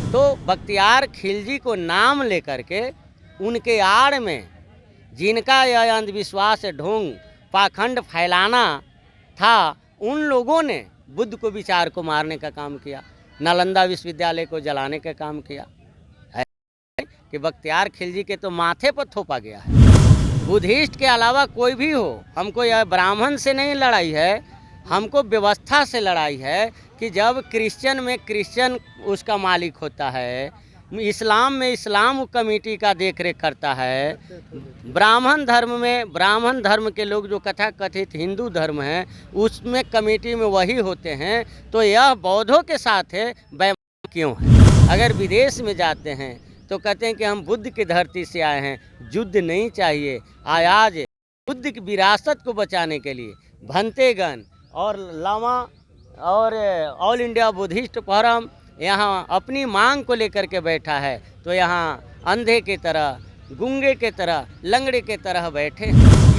तो बख्तियार खिलजी को नाम लेकर के उनके आड़ में जिनका यह अंधविश्वास ढोंग पाखंड फैलाना था, उन लोगों ने बुद्ध को विचार को मारने का काम किया, नालंदा विश्वविद्यालय को जलाने का काम किया। कि बख्तियार खिलजी के तो माथे पर थोपा गया है। बुद्धिस्ट के अलावा कोई भी हो, हमको यह ब्राह्मण से नहीं लड़ाई है, हमको व्यवस्था से लड़ाई है कि जब क्रिश्चियन में क्रिश्चियन उसका मालिक होता है, इस्लाम में इस्लाम कमेटी का देखरेख करता है, ब्राह्मण धर्म में ब्राह्मण धर्म के लोग जो कथा कथित हिंदू धर्म है उसमें कमेटी में वही होते हैं, तो यह बौद्धों के साथ है बेईमानी क्यों है? अगर विदेश में जाते हैं तो कहते हैं कि हम बुद्ध की धरती से आए हैं, युद्ध नहीं चाहिए। आज बुद्ध की विरासत को बचाने के लिए भंतेगन और लामा और ऑल इंडिया बुद्धिस्ट फोरम यहाँ अपनी मांग को लेकर के बैठा है, तो यहाँ अंधे की तरह, गूंगे के तरह, लंगड़े के तरह बैठे।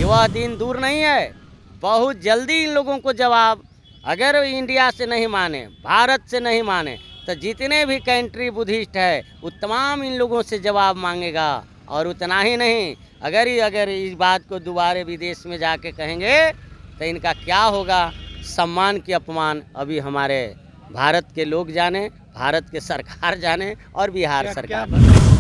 वह दिन दूर नहीं है, बहुत जल्दी इन लोगों को जवाब, अगर इंडिया से नहीं माने, भारत से नहीं माने, तो जितने भी कंट्री बुद्धिस्ट है वो तमाम इन लोगों से जवाब मांगेगा। और उतना ही नहीं, अगर इस बात को दोबारा विदेश में जाके कहेंगे तो इनका क्या होगा, सम्मान की अपमान अभी हमारे भारत के लोग जाने, भारत के सरकार जाने और बिहार सरकार।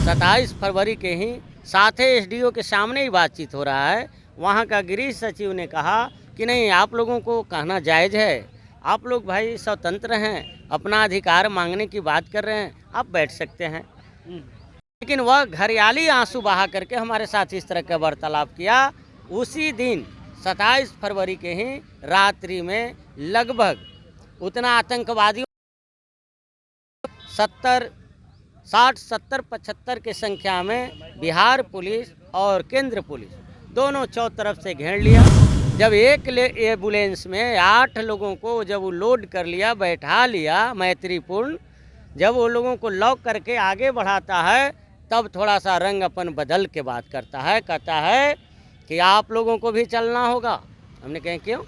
27 फरवरी के ही साथ एसडीओ के सामने ही बातचीत हो रहा है। वहाँ का गृह सचिव ने कहा कि नहीं, आप लोगों को कहना जायज़ है, आप लोग भाई स्वतंत्र हैं, अपना अधिकार मांगने की बात कर रहे हैं, आप बैठ सकते हैं। लेकिन वह घरियाली आंसू बहा करके हमारे साथ इस तरह का वार्तालाप किया। उसी दिन 27 फरवरी के ही रात्रि में लगभग उतना आतंकवादियों 60-70-75 की संख्या में बिहार पुलिस और केंद्र पुलिस दोनों चौ तरफ से घेर लिया। जब एक एम्बुलेंस में 8 लोगों को जब वो लोड कर लिया, बैठा लिया मैत्रीपूर्ण, जब वो लोगों को लॉक करके आगे बढ़ाता है, तब थोड़ा सा रंग अपन बदल के बात करता है, कहता है कि आप लोगों को भी चलना होगा। हमने कहा क्यों,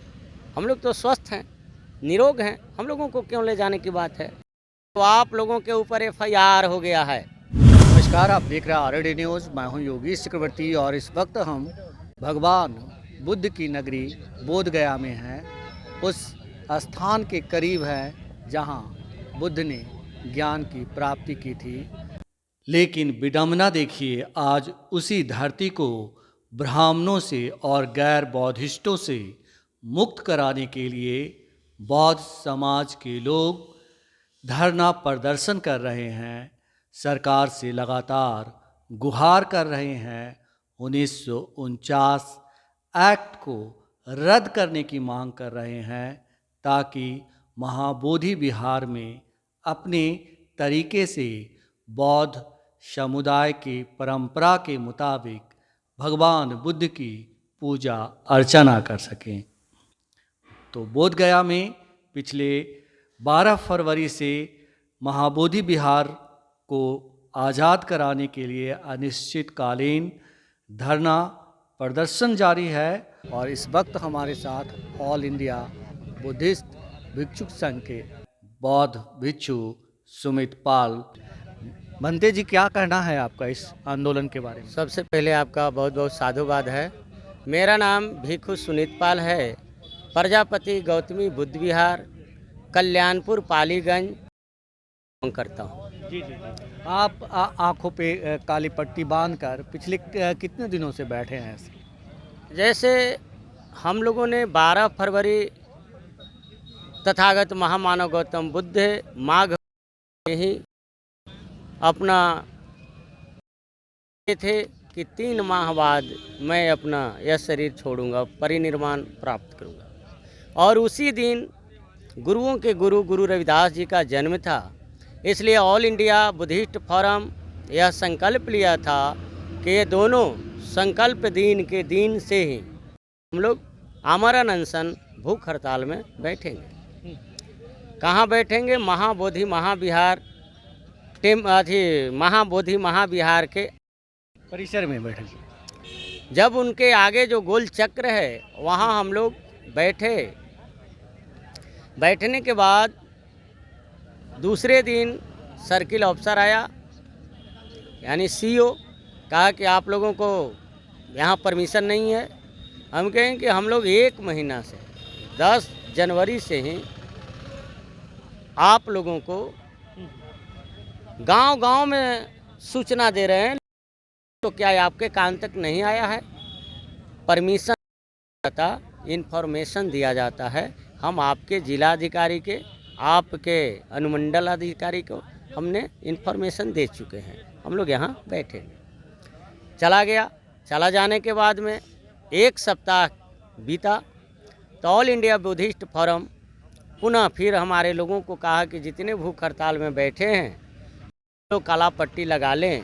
हम लोग तो स्वस्थ हैं, निरोग हैं, हम लोगों को क्यों ले जाने की बात है? तो आप लोगों के ऊपर FIR हो गया है। नमस्कार, आप देख रहे हैं RD न्यूज़। मैं हूं योगेश चक्रवर्ती और इस वक्त हम भगवान बुद्ध की नगरी बोध गया में हैं। उस स्थान के करीब है जहां बुद्ध ने ज्ञान की प्राप्ति की थी। लेकिन विडंबना देखिए, आज उसी धरती को ब्राह्मणों से और गैर बौद्धिस्टों से मुक्त कराने के लिए बौद्ध समाज के लोग धरना प्रदर्शन कर रहे हैं, सरकार से लगातार गुहार कर रहे हैं। 1949 एक्ट को रद्द करने की मांग कर रहे हैं, ताकि महाबोधि विहार में अपने तरीके से बौद्ध समुदाय की परंपरा के मुताबिक भगवान बुद्ध की पूजा अर्चना कर सकें। तो बोध गया में पिछले 12 फरवरी से महाबोधि विहार को आज़ाद कराने के लिए अनिश्चितकालीन धरना प्रदर्शन जारी है। और इस वक्त हमारे साथ ऑल इंडिया बुद्धिस्ट भिक्षुक संघ के बौद्ध भिक्षु सुमित पाल। बनते जी, क्या कहना है आपका इस आंदोलन के बारे में? सबसे पहले आपका बहुत बहुत साधुवाद है। मेरा नाम भिक्षु सुनीत पाल है, प्रजापति गौतमी बुद्ध विहार, कल्याणपुर, पालीगंज करता हूँ। जी। आप आँखों पे काली पट्टी बांधकर पिछले कितने दिनों से बैठे हैं? जैसे हम लोगों ने 12 फरवरी तथागत महामानव गौतम बुद्ध माघ ही अपना थे कि 3 माह बाद मैं अपना यह शरीर छोड़ूंगा, परिनिर्वाण प्राप्त करूंगा। और उसी दिन गुरुओं के गुरु रविदास जी का जन्म था, इसलिए ऑल इंडिया बुद्धिस्ट फोरम यह संकल्प लिया था कि ये दोनों संकल्प दिन के दिन से ही हम लोग आमरण अनशन भूख हड़ताल में बैठेंगे। कहाँ बैठेंगे? महाबोधि महाविहार महाबोधि महाविहार के परिसर में बैठेंगे। जब उनके आगे जो गोल चक्र है वहाँ हम लोग बैठे। बैठने के बाद दूसरे दिन सर्किल ऑफिसर आया यानी सीओ, कहा कि आप लोगों को यहाँ परमिशन नहीं है। हम कहें कि हम लोग 1 महीना से 10 जनवरी से ही आप लोगों को गांव-गांव में सूचना दे रहे हैं, तो क्या ये आपके कान तक नहीं आया है? परमिशन था, इन्फॉर्मेशन दिया जाता है। हम आपके जिलाधिकारी के, आपके अनुमंडल अधिकारी को हमने इन्फॉर्मेशन दे चुके हैं, हम लोग यहाँ बैठे। चला गया। चला जाने के बाद में 1 सप्ताह बीता तो ऑल इंडिया बुद्धिस्ट फोरम पुनः फिर हमारे लोगों को कहा कि जितने भूख हड़ताल में बैठे हैं तो काला पट्टी लगा लें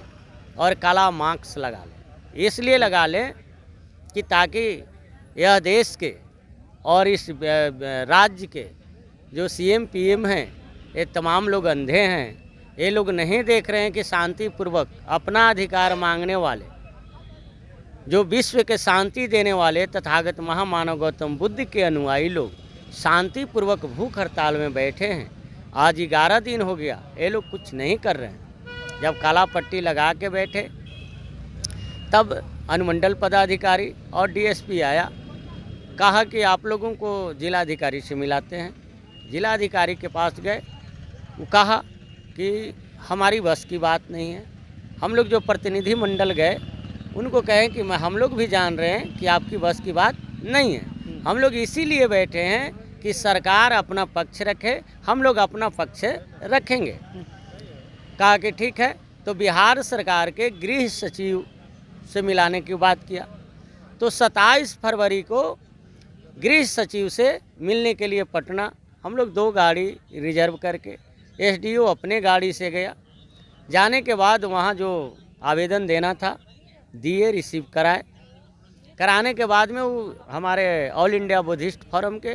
और काला मास्क लगा लें। इसलिए लगा लें कि ताकि यह देश के और इस राज्य के जो सीएम पीएम हैं, ये तमाम लोग अंधे हैं। ये लोग नहीं देख रहे हैं कि शांतिपूर्वक अपना अधिकार मांगने वाले, जो विश्व के शांति देने वाले तथागत महामानव गौतम बुद्ध के अनुयायी लोग शांतिपूर्वक भूख हड़ताल में बैठे हैं। आज 11 दिन हो गया, ये लोग कुछ नहीं कर रहे हैं। जब काला पट्टी लगा के बैठे तब अनुमंडल पदाधिकारी और डीएसपी आया, कहा कि आप लोगों को जिलाधिकारी से मिलाते हैं। जिलाधिकारी के पास गए, वो कहा कि हमारी बस की बात नहीं है। हम लोग जो प्रतिनिधि मंडल गए उनको कहें कि हम लोग भी जान रहे हैं कि आपकी बस की बात नहीं है। हम लोग इसीलिए बैठे हैं कि सरकार अपना पक्ष रखे, हम लोग अपना पक्ष रखेंगे। कहा कि ठीक है। तो बिहार सरकार के गृह सचिव से मिलाने की बात किया। तो 27 फरवरी को गृह सचिव से मिलने के लिए पटना हम लोग 2 गाड़ी रिजर्व करके, एसडीओ अपने गाड़ी से गया। जाने के बाद वहाँ जो आवेदन देना था दिए, रिसीव कराए। कराने के बाद में वो हमारे ऑल इंडिया बुद्धिस्ट फोरम के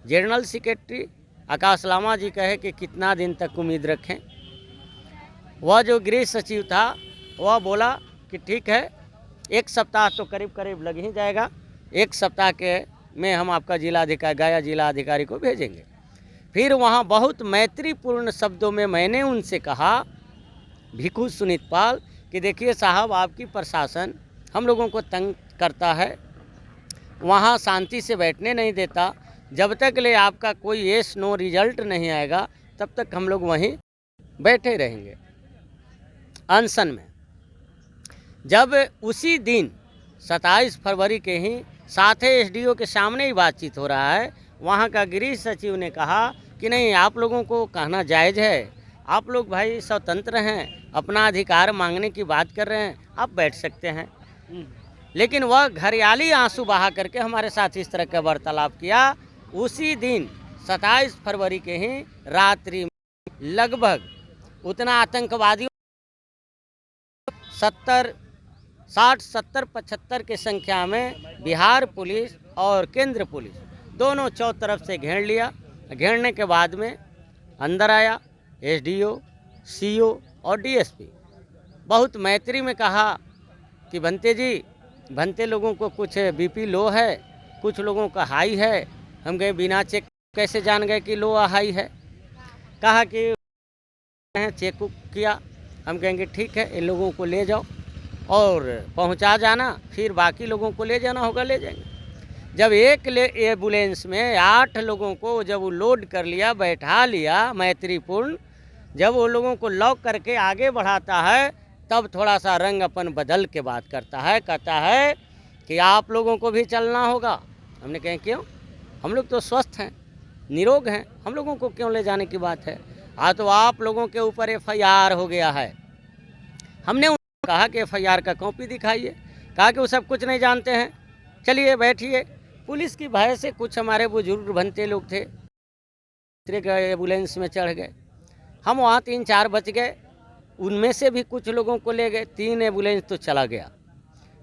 जनरल सेक्रेटरी आकाश लामा जी कहे कि कितना दिन तक उम्मीद रखें। वह जो गृह सचिव था वह बोला कि ठीक है, 1 सप्ताह तो करीब करीब लग ही जाएगा। 1 सप्ताह के में हम आपका गया जिलाधिकारी को भेजेंगे। फिर वहाँ बहुत मैत्रीपूर्ण शब्दों में मैंने उनसे कहा, भिखु सुनीत पाल, कि देखिए साहब, आपकी प्रशासन हम लोगों को तंग करता है, वहाँ शांति से बैठने नहीं देता। जब तक ले आपका कोई येस नो रिजल्ट नहीं आएगा तब तक हम लोग वहीं बैठे रहेंगे अनशन में। जब उसी दिन 27 फरवरी के ही साथ एसडीओ के सामने ही बातचीत हो रहा है, वहाँ का गृह सचिव ने कहा कि नहीं, आप लोगों को कहना जायज़ है, आप लोग भाई स्वतंत्र हैं, अपना अधिकार मांगने की बात कर रहे हैं, आप बैठ सकते हैं। लेकिन वह घरियाली आंसू बहा करके हमारे साथ इस तरह का वार्तालाप किया। उसी दिन 27 फरवरी के ही रात्रि में लगभग उतना आतंकवादियों 60, 70, 75 की संख्या में बिहार पुलिस और केंद्र पुलिस दोनों चौतरफ से घेर लिया। घेरने के बाद में अंदर आया एसडीओ, सीओ और डीएसपी। बहुत मैत्री में कहा कि भंते जी, भंते लोगों को कुछ बीपी लो है, कुछ लोगों का हाई है। हम गए बिना चेक कैसे जान गए कि लो हाई है? कहा कि चेक किया। हम कहेंगे ठीक है, इन लोगों को ले जाओ और पहुंचा जाना, फिर बाकी लोगों को ले जाना होगा ले जाएंगे। जब एक एम्बुलेंस में 8 लोगों को जब वो लोड कर लिया, बैठा लिया मैत्रीपूर्ण, जब वो लोगों को लॉक करके आगे बढ़ाता है तब थोड़ा सा रंग अपन बदल के बात करता है। कहता है कि आप लोगों को भी चलना होगा। हमने कहा क्यों? हम लोग तो स्वस्थ हैं, निरोग हैं, हम लोगों को क्यों ले जाने की बात है? तो आप लोगों के ऊपर FIR हो गया है। हमने उनको कहा कि FIR का कॉपी दिखाइए। कहा कि वो सब कुछ नहीं जानते हैं, चलिए बैठिए। पुलिस की भय से कुछ हमारे बुजुर्ग भंते लोग थे, दूसरे के एम्बुलेंस में चढ़ गए। हम वहाँ 3-4 बच गए, उनमें से भी कुछ लोगों को ले गए। 3 एम्बुलेंस तो चला गया।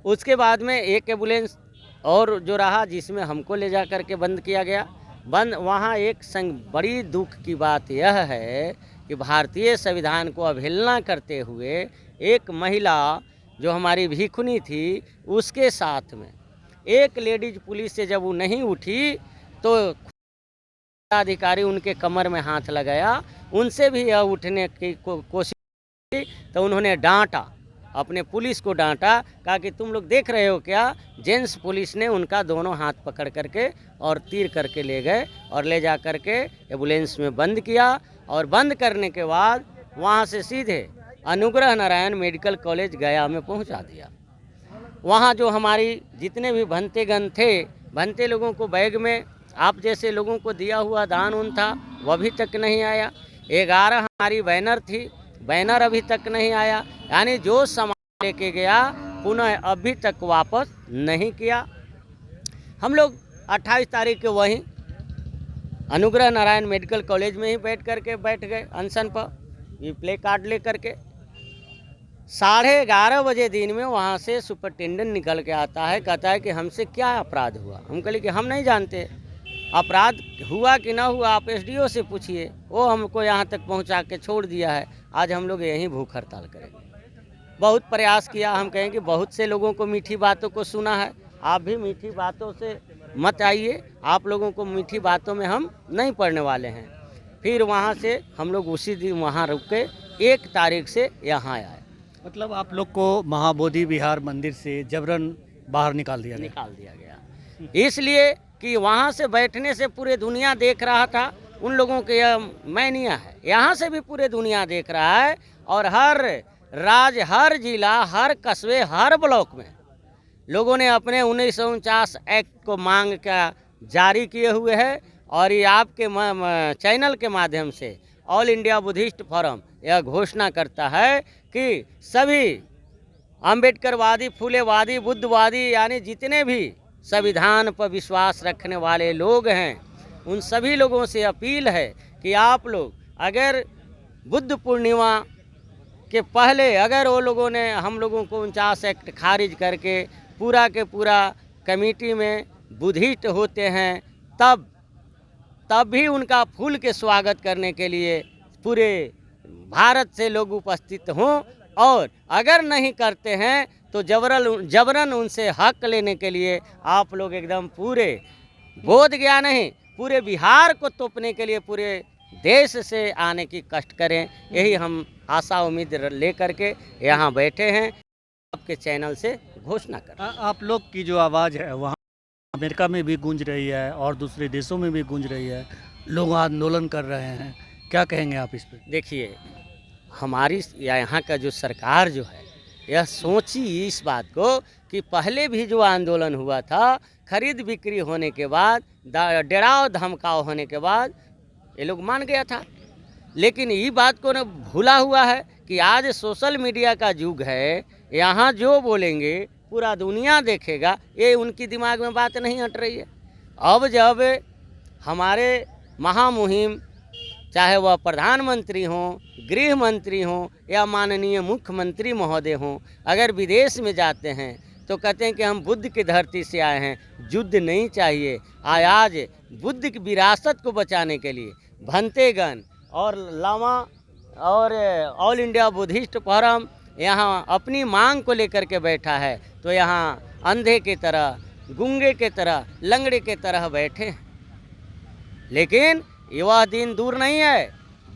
उसके बाद में एक एम्बुलेंस और जो रहा, जिसमें हमको ले जा कर के बंद किया गया। वहाँ एक बड़ी दुख की बात यह है कि भारतीय संविधान को अवहेलना करते हुए एक महिला जो हमारी भिखुनी थी, उसके साथ में एक लेडीज पुलिस से जब वो नहीं उठी तो अधिकारी उनके कमर में हाथ लगाया, उनसे भी यह उठने की कोशिश की, तो उन्होंने डांटा, अपने पुलिस को डांटा, कहा कि तुम लोग देख रहे हो क्या। जेंट्स पुलिस ने उनका दोनों हाथ पकड़ करके और तीर करके ले गए और ले जा करके एम्बुलेंस में बंद किया, और बंद करने के बाद वहाँ से सीधे अनुग्रह नारायण मेडिकल कॉलेज गया में पहुँचा दिया। वहाँ जो हमारी जितने भी भंतेगण थे, भंते लोगों को बैग में आप जैसे लोगों को दिया हुआ दान उन था, वह अभी तक नहीं आया। 11 हमारी बैनर थी, बैनर अभी तक नहीं आया। यानी जो सामान लेके गया पुनः अभी तक वापस नहीं किया। हम लोग 28 तारीख के वहीं अनुग्रह नारायण मेडिकल कॉलेज में ही बैठ गए अनशन पर, ये प्ले कार्ड ले करके। 11:30 बजे दिन में वहाँ से सुपरिटेंडेंट निकल के आता है, कहता है कि हमसे क्या अपराध हुआ। हम कहले कि हम नहीं जानते अपराध हुआ कि ना हुआ, आप एसडीओ से पूछिए, वो हमको यहाँ तक पहुँचा के छोड़ दिया है। आज हम लोग यहीं भूख हड़ताल करेंगे। बहुत प्रयास किया, हम कहें कि बहुत से लोगों को मीठी बातों को सुना है, आप भी मीठी बातों से मत आइए, आप लोगों को मीठी बातों में हम नहीं पढ़ने वाले हैं। फिर वहाँ से हम लोग उसी दिन वहाँ रुक के 1 तारीख से यहाँ आए। मतलब आप लोग को महाबोधि विहार मंदिर से जबरन बाहर निकाल दिया गया इसलिए कि वहाँ से बैठने से पूरे दुनिया देख रहा था। उन लोगों के यह मैनिया है, यहाँ से भी पूरे दुनिया देख रहा है। और हर राज्य, हर जिला, हर कस्बे, हर ब्लॉक में लोगों ने अपने 1949 एक्ट को मांग का जारी किए हुए है। और ये आपके चैनल के माध्यम से ऑल इंडिया बुद्धिस्ट फोरम यह घोषणा करता है कि सभी अम्बेडकरवादी, फुलेवादी, बुद्धवादी, यानी जितने भी संविधान पर विश्वास रखने वाले लोग हैं, उन सभी लोगों से अपील है कि आप लोग अगर बुद्ध पूर्णिमा के पहले अगर वो लोगों ने हम लोगों को 49 एक्ट खारिज करके पूरा के पूरा कमेटी में बुद्धिस्ट होते हैं, तब भी उनका फूल के स्वागत करने के लिए पूरे भारत से लोग उपस्थित हों। और अगर नहीं करते हैं तो जबरन उनसे हक लेने के लिए आप लोग एकदम पूरे बोध गया नहीं, पूरे बिहार को तोपने के लिए पूरे देश से आने की कष्ट करें। यही हम आशा उम्मीद लेकर के यहाँ बैठे हैं, आपके चैनल से घोषणा कर। आप लोग की जो आवाज़ है वहाँ अमेरिका में भी गूंज रही है और दूसरे देशों में भी गूंज रही है, लोग आंदोलन कर रहे हैं, क्या कहेंगे आप इस पर? देखिए, हमारी यहाँ का जो सरकार जो है यह सोची इस बात को कि पहले भी जो आंदोलन हुआ था, खरीद बिक्री होने के बाद, डराव धमकाव होने के बाद ये लोग मान गया था। लेकिन ये बात को न भूला हुआ है कि आज सोशल मीडिया का युग है, यहाँ जो बोलेंगे पूरा दुनिया देखेगा, ये उनकी दिमाग में बात नहीं हट रही है। अब जब हमारे महामुहिम, चाहे वह प्रधानमंत्री हों, गृह मंत्री हों या माननीय मुख्यमंत्री महोदय हों, अगर विदेश में जाते हैं तो कहते हैं कि हम बुद्ध की धरती से आए हैं, युद्ध नहीं चाहिए। आज बुद्ध की विरासत को बचाने के लिए भंतेगण और लामा और ऑल इंडिया बुद्धिस्ट फोरम यहाँ अपनी मांग को लेकर के बैठा है, तो यहाँ अंधे की तरह, गूंगे के तरह, लंगड़े के तरह बैठे हैं। लेकिन यह दिन दूर नहीं है,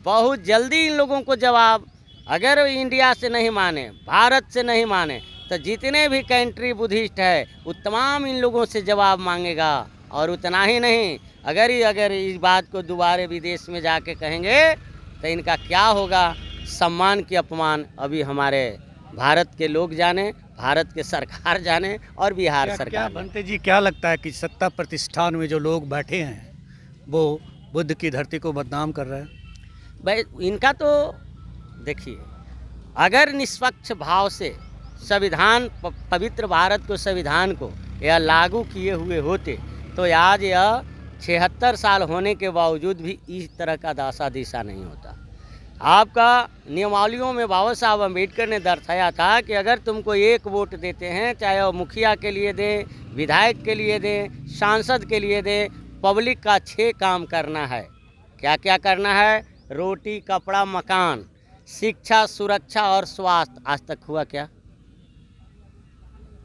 बहुत जल्दी इन लोगों को जवाब, अगर इंडिया से नहीं माने, भारत से नहीं माने, तो जितने भी कंट्री बुद्धिस्ट है वो तमाम इन लोगों से जवाब मांगेगा। और उतना ही नहीं, अगर इस बात को दोबारा विदेश में जाके कहेंगे तो इनका क्या होगा, सम्मान की अपमान अभी हमारे भारत के लोग जाने, भारत के सरकार जाने और बिहार सरकार। क्या बनते जी, क्या लगता है कि सत्ता प्रतिष्ठान में जो लोग बैठे हैं वो बुद्ध की धरती को बदनाम कर रहे हैं? भाई इनका तो देखिए, अगर निष्पक्ष भाव से संविधान, पवित्र भारत को, संविधान को यह लागू किए हुए होते तो आज यह 76 साल होने के बावजूद भी इस तरह का दासा दिशा नहीं होता। आपका नियमावलियों में बाबा साहब अम्बेडकर ने दर्शाया था कि अगर तुमको 1 वोट देते हैं, चाहे वो मुखिया के लिए दें, विधायक के लिए दें, सांसद के लिए दें, पब्लिक का 6 काम करना है। क्या क्या करना है? रोटी, कपड़ा, मकान, शिक्षा, सुरक्षा और स्वास्थ्य। आज तक हुआ क्या?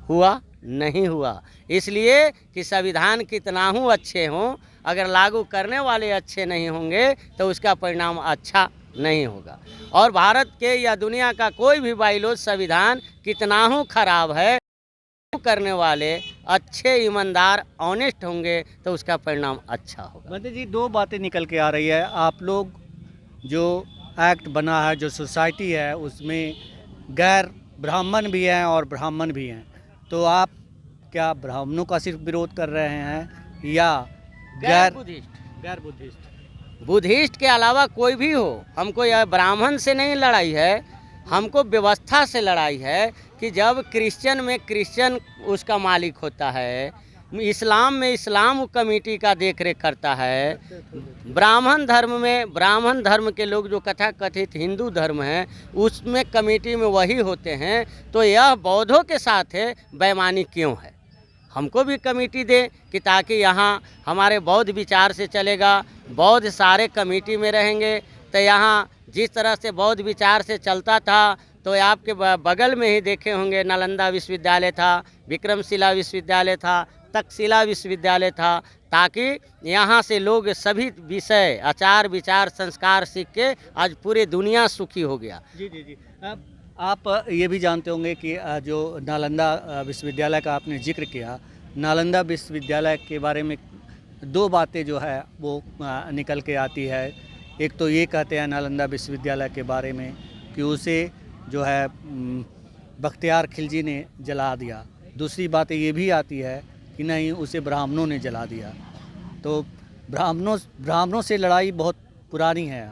हुआ नहीं हुआ। इसलिए कि संविधान कितना ही अच्छे हों, अगर लागू करने वाले अच्छे नहीं होंगे तो उसका परिणाम अच्छा नहीं होगा। और भारत के या दुनिया का कोई भी बाइलॉज संविधान कितना ही खराब है, करने वाले अच्छे ईमानदार ऑनेस्ट होंगे तो उसका परिणाम अच्छा होगा। बंदे जी, दो बातें निकल के आ रही है। आप लोग जो एक्ट बना है, जो सोसाइटी है, उसमें गैर ब्राह्मण भी हैं और ब्राह्मण भी हैं, तो आप क्या ब्राह्मणों का सिर्फ विरोध कर रहे हैं या गैर गैर बुद्धिस्ट? बुद्धिस्ट के अलावा कोई भी हो, हमको यह ब्राह्मण से नहीं लड़ाई है, हमको व्यवस्था से लड़ाई है कि जब क्रिश्चियन में क्रिश्चियन उसका मालिक होता है, इस्लाम में इस्लाम कमेटी का देख रेख करता है, ब्राह्मण धर्म में ब्राह्मण धर्म के लोग जो कथित हिंदू धर्म है उसमें कमेटी में वही होते हैं, तो यह बौद्धों के साथ है बेईमानी क्यों है? हमको भी कमेटी दे कि ताकि यहाँ हमारे बौद्ध विचार से चलेगा, बौद्ध सारे कमेटी में रहेंगे। तो यहाँ जिस तरह से बौद्ध विचार से चलता था तो आपके बगल में ही देखे होंगे नालंदा विश्वविद्यालय था, विक्रमशिला विश्वविद्यालय था, तक्षशिला विश्वविद्यालय था, ताकि यहाँ से लोग सभी विषय आचार विचार संस्कार सीख के आज पूरे दुनिया सुखी हो गया। जी जी जी। अब आप ये भी जानते होंगे कि जो नालंदा विश्वविद्यालय का आपने जिक्र किया, नालंदा विश्वविद्यालय के बारे में दो बातें जो है वो निकल के आती है। एक तो ये कहते हैं नालंदा विश्वविद्यालय के बारे में कि उसे जो है बख्तियार खिलजी ने जला दिया। दूसरी बात ये भी आती है कि नहीं, उसे ब्राह्मणों ने जला दिया। तो ब्राह्मणों से लड़ाई बहुत पुरानी है।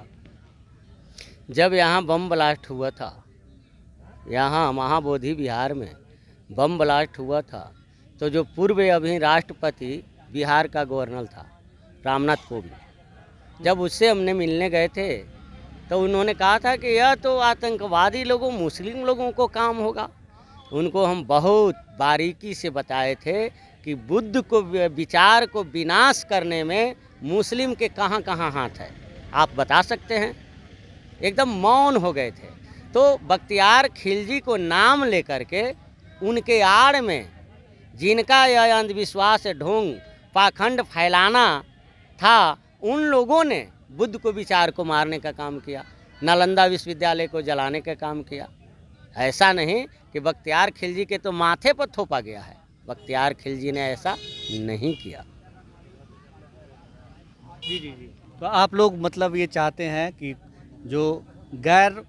जब यहाँ बम ब्लास्ट हुआ था, यहाँ महाबोधि बिहार में बम ब्लास्ट हुआ था, तो जो पूर्व अभी राष्ट्रपति बिहार का गवर्नर था रामनाथ कोविंद, जब उससे हमने मिलने गए थे तो उन्होंने कहा था कि यह तो आतंकवादी लोगों मुस्लिम लोगों को काम होगा। उनको हम बहुत बारीकी से बताए थे कि बुद्ध को विचार को विनाश करने में मुस्लिम के कहाँ कहाँ हाथ है, आप बता सकते हैं? एकदम मौन हो गए थे। तो बख्तियार खिलजी को नाम लेकर के उनके आड़ में जिनका यह अंधविश्वास ढोंग पाखंड फैलाना था, उन लोगों ने बुद्ध को विचार को मारने का काम किया, नालंदा विश्वविद्यालय को जलाने का काम किया। ऐसा नहीं कि बख्तियार खिलजी के तो माथे पर थोपा गया है, बख्तियार खिलजी ने ऐसा नहीं किया। जी जी जी। तो आप लोग मतलब ये चाहते हैं कि जो गैर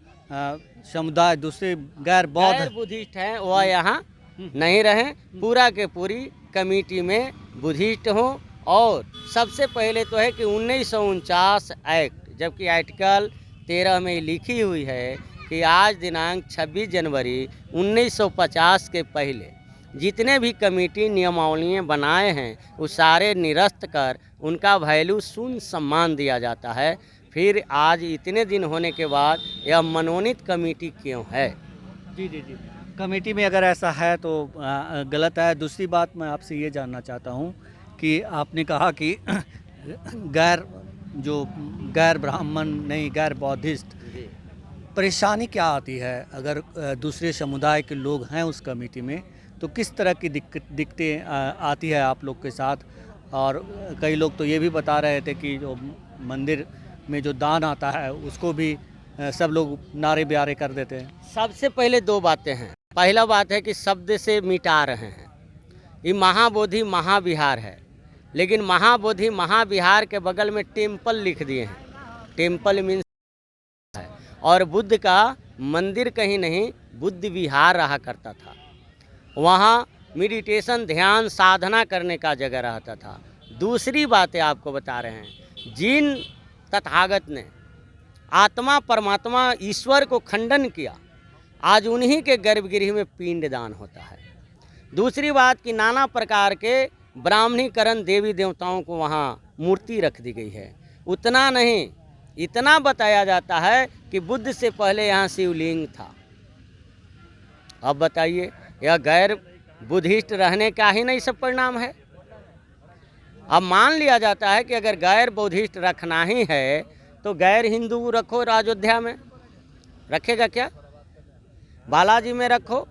समुदाय, दूसरे गैर बुद्धिस्ट हैं वह यहाँ नहीं रहें, पूरा के पूरी कमेटी में बुद्धिस्ट हों। और सबसे पहले तो है कि 1949 एक्ट, जबकि आर्टिकल 13 में लिखी हुई है कि आज दिनांक 26 जनवरी 1950 के पहले जितने भी कमेटी नियमावलियाँ बनाए हैं वो सारे निरस्त कर उनका वैल्यू शून्य सम्मान दिया जाता है। फिर आज इतने दिन होने के बाद यह मनोनीत कमेटी क्यों है? जी जी जी। कमेटी में अगर ऐसा है तो गलत है। दूसरी बात मैं आपसे ये जानना चाहता हूँ कि आपने कहा कि गैर ब्राह्मण नहीं, गैर बौद्धिस्ट, परेशानी क्या आती है अगर दूसरे समुदाय के लोग हैं उस कमेटी में, तो किस तरह की दिक्कतें आती है आप लोग के साथ? और कई लोग तो ये भी बता रहे थे कि जो मंदिर में जो दान आता है उसको भी सब लोग नारे ब्यारे कर देते हैं। सबसे पहले दो बातें हैं। पहला बात है कि शब्द से मिटा रहे हैं। ये महाबोधि महाविहार है, लेकिन महाबोधि महाविहार के बगल में टेम्पल लिख दिए हैं। टेम्पल मीन्स है, और बुद्ध का मंदिर कहीं नहीं, बुद्ध विहार रहा करता था। वहाँ मेडिटेशन ध्यान साधना करने का जगह रहता था। दूसरी बातें आपको बता रहे हैं, जिन तथागत ने आत्मा परमात्मा ईश्वर को खंडन किया, आज उन्हीं के गर्भगृह में पिंडदान होता है। दूसरी बात कि नाना प्रकार के ब्राह्मणीकरण देवी देवताओं को वहाँ मूर्ति रख दी गई है। उतना नहीं, इतना बताया जाता है कि बुद्ध से पहले यहाँ शिवलिंग था। अब बताइए, यह गैर बुद्धिस्ट रहने का ही नहीं सब परिणाम है। अब मान लिया जाता है कि अगर गैर बुद्धिस्ट रखना ही है तो गैर हिंदू रखो, अयोध्या में रखेगा क्या? बालाजी में रखो।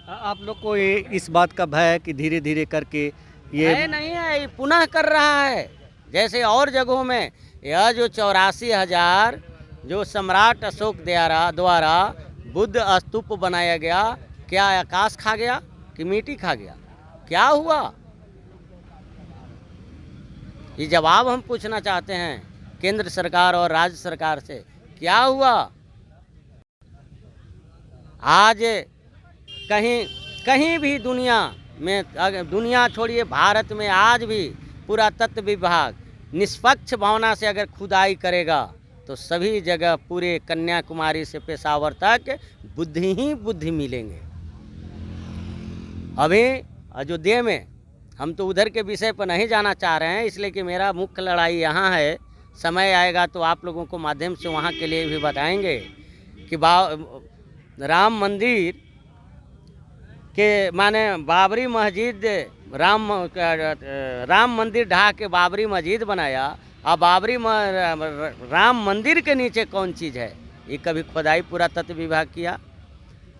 आप लोग को ये इस बात का भय है कि धीरे धीरे करके ये नहीं है, ये पुनः कर रहा है। जैसे और जगहों में यह जो 84,000 जो सम्राट अशोक द्वारा बुद्ध स्तूप बनाया गया, क्या आकाश खा गया कि मिट्टी खा गया? क्या हुआ? ये जवाब हम पूछना चाहते हैं केंद्र सरकार और राज्य सरकार से। क्या हुआ? आज कहीं भी दुनिया में, अगर दुनिया छोड़िए भारत में, आज भी पुरातत्व विभाग निष्पक्ष भावना से अगर खुदाई करेगा तो सभी जगह पूरे कन्याकुमारी से पेशावर तक बुद्धि ही बुद्धि मिलेंगे। अभी अयोध्या में, हम तो उधर के विषय पर नहीं जाना चाह रहे हैं, इसलिए कि मेरा मुख्य लड़ाई यहाँ है। समय आएगा तो आप लोगों को माध्यम से वहाँ के लिए भी बताएंगे कि राम मंदिर के माने बाबरी मस्जिद, राम मंदिर ढहा के बाबरी मस्जिद बनाया। अब राम मंदिर के नीचे कौन चीज़ है? ये कभी खुदाई पुरातत्व विभाग किया?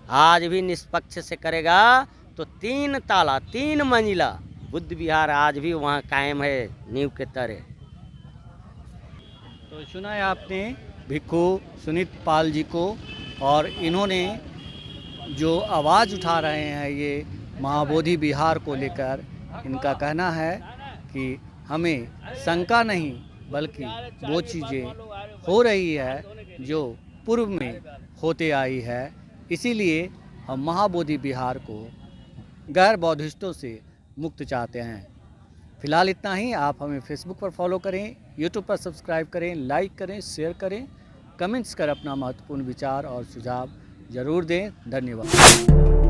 आज भी निष्पक्ष से करेगा तो 3 ताला 3 मंजिला बुद्ध विहार आज भी वहाँ कायम है, नींव के तरह। तो सुना है आपने भिक्खु सुनीत पाल जी को, और इन्होंने जो आवाज़ उठा रहे हैं ये महाबोधि विहार को लेकर, इनका कहना है कि हमें शंका नहीं बल्कि वो चीज़ें हो रही है जो पूर्व में होते आई है, इसीलिए हम महाबोधि विहार को गैर बौद्धिस्टों से मुक्त चाहते हैं। फिलहाल इतना ही। आप हमें फेसबुक पर फॉलो करें, यूट्यूब पर सब्सक्राइब करें, लाइक करें, शेयर करें, कमेंट्स कर अपना महत्वपूर्ण विचार और सुझाव ज़रूर दें। धन्यवाद।